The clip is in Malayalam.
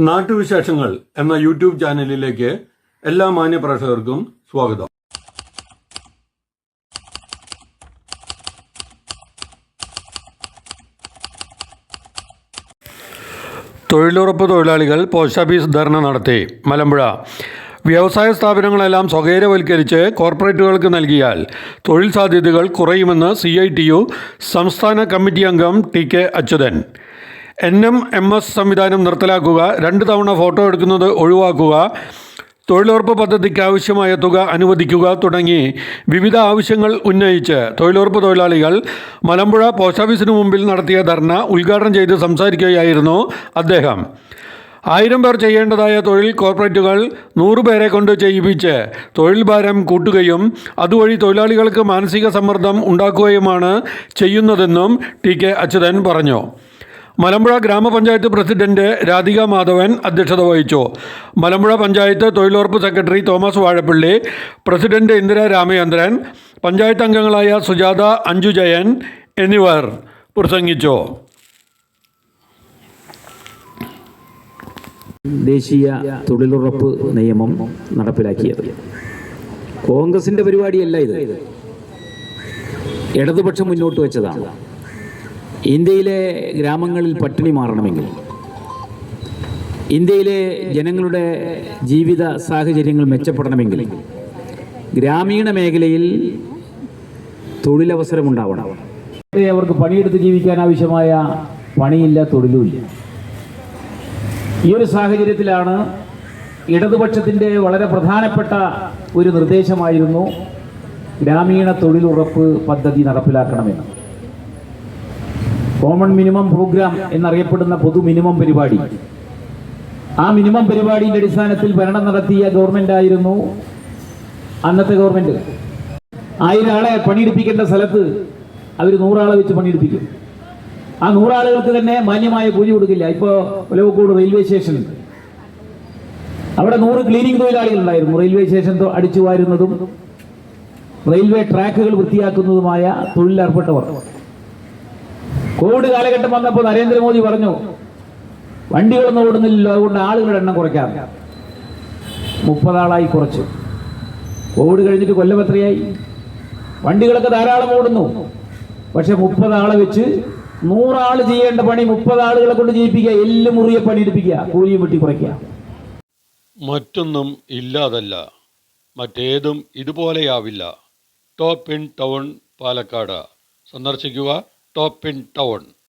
നാട്ടുവിശേഷങ്ങൾ എന്ന യൂട്യൂബ് ചാനലിലേക്ക് എല്ലാ മാന്യപ്രേക്ഷകർക്കും സ്വാഗതം. തൊഴിലുറപ്പ് തൊഴിലാളികൾ പോസ്റ്റ് ഓഫീസ് ധർണ നടത്തി. മലമ്പുഴ വ്യവസായ സ്ഥാപനങ്ങളെല്ലാം സ്വകാര്യവൽക്കരിച്ച് കോർപ്പറേറ്റുകൾക്ക് നൽകിയാൽ തൊഴിൽ സാധ്യതകൾ കുറയുമെന്ന് CITU സംസ്ഥാന കമ്മിറ്റി അംഗം TK അച്യുതൻ. NMMS സംവിധാനം നിർത്തലാക്കുക, 2 തവണ ഫോട്ടോ എടുക്കുന്നത് ഒഴിവാക്കുക, തൊഴിലുറപ്പ് പദ്ധതിക്ക് ആവശ്യമായ തുക അനുവദിക്കുക തുടങ്ങി വിവിധ ആവശ്യങ്ങൾ ഉന്നയിച്ച് തൊഴിലുറപ്പ് തൊഴിലാളികൾ മലമ്പുഴ പോസ്റ്റ് ഓഫീസിന് മുമ്പിൽ നടത്തിയ ധർണ ഉദ്ഘാടനം ചെയ്ത് സംസാരിക്കുകയായിരുന്നു അദ്ദേഹം. 1000 പേർ ചെയ്യേണ്ടതായ തൊഴിൽ കോർപ്പറേറ്റുകൾ 100 പേരെ കൊണ്ട് ചെയ്യിപ്പിച്ച് തൊഴിൽ ഭാരം കൂട്ടുകയും അതുവഴി തൊഴിലാളികൾക്ക് മാനസിക സമ്മർദ്ദം ഉണ്ടാക്കുകയുമാണ് ചെയ്യുന്നതെന്നും TK അച്യുതൻ പറഞ്ഞു. മലമ്പുഴ ഗ്രാമപഞ്ചായത്ത് പ്രസിഡന്റ് രാധിക മാധവൻ അധ്യക്ഷത വഹിച്ചു. മലമ്പുഴ പഞ്ചായത്ത് തൊഴിലുറപ്പ് secretary Thomas Vazhappally, president Indira Ramachandran, panchayat അംഗങ്ങളായ സുജാത, അഞ്ജു ജയൻ എന്നിവർ പ്രസംഗിച്ചു. ദേശീയ തൊഴിലുറപ്പ് നിയമം നടപ്പിലാക്കിയത് കോൺഗ്രസിന്റെ പരിപാടിയല്ല. ഇത് ഇടതുപക്ഷം മുന്നോട്ട് വെച്ചതാണ്. ഇന്ത്യയിലെ ഗ്രാമങ്ങളിൽ പട്ടിണി മാറണമെങ്കിൽ, ഇന്ത്യയിലെ ജനങ്ങളുടെ ജീവിത സാഹചര്യങ്ങൾ മെച്ചപ്പെടണമെങ്കിൽ ഗ്രാമീണ മേഖലയിൽ തൊഴിലവസരമുണ്ടാവണം. അവർക്ക് പണിയെടുത്ത് ജീവിക്കാൻ ആവശ്യമായ പണിയില്ല, തൊഴിലുമില്ല. ഈ ഒരു സാഹചര്യത്തിലാണ് ഇടതുപക്ഷത്തിൻ്റെ വളരെ പ്രധാനപ്പെട്ട ഒരു നിർദ്ദേശമായിരുന്നു ഗ്രാമീണ തൊഴിലുറപ്പ് പദ്ധതി നടപ്പിലാക്കണമെന്ന്. കോമൺ മിനിമം പ്രോഗ്രാം എന്നറിയപ്പെടുന്ന പൊതു മിനിമം പരിപാടി, ആ മിനിമം പരിപാടിയുടെ അടിസ്ഥാനത്തിൽ ഭരണം നടത്തിയ ഗവൺമെന്റ് ആയിരുന്നു അന്നത്തെ ഗവൺമെന്റ്. 1000 ആളെ പണിയെടുപ്പിക്കേണ്ട സ്ഥലത്ത് അവർ 100 ആളെ വെച്ച് പണിയെടുപ്പിക്കും. ആ 100 ആളുകൾക്ക് തന്നെ മാന്യമായ കൂലി കൊടുക്കില്ല. ഇപ്പോൾ ഒലവക്കോട് റെയിൽവേ സ്റ്റേഷൻ, അവിടെ 100 ക്ലീനിങ് തൊഴിലാളികളുണ്ടായിരുന്നു. റെയിൽവേ സ്റ്റേഷൻ അടിച്ചു വാരുന്നതും റെയിൽവേ ട്രാക്കുകൾ വൃത്തിയാക്കുന്നതുമായ തൊഴിലേർപ്പെട്ടവർ. കോവിഡ് കാലഘട്ടം വന്നപ്പോൾ നരേന്ദ്രമോദി പറഞ്ഞു, വണ്ടികളൊന്നും ഓടുന്നില്ലല്ലോ, അതുകൊണ്ട് ആളുകളുടെ എണ്ണം കുറയ്ക്കാം. 30 ആളായി കുറച്ചു. കോവിഡ് കഴിഞ്ഞിട്ട് കൊല്ലം എത്രയായി? വണ്ടികളൊക്കെ ധാരാളം ഓടുന്നു, പക്ഷെ 30 ആളെ വെച്ച് 100 ആൾ ചെയ്യേണ്ട പണി 30 ആളുകളെ കൊണ്ട് ചെയ്യിപ്പിക്കുക, എല്ലും മുറിയെ പണിയെടുപ്പിക്കുക, കൂലിയും വെട്ടി കുറയ്ക്കുക. മറ്റൊന്നും ഇല്ലാതല്ല, മറ്റേതും ഇതുപോലെയാവില്ല. ടോപ്പ് ഇൻ ടൗൺ പാലക്കാട് സന്ദർശിക്കുക. Top in town.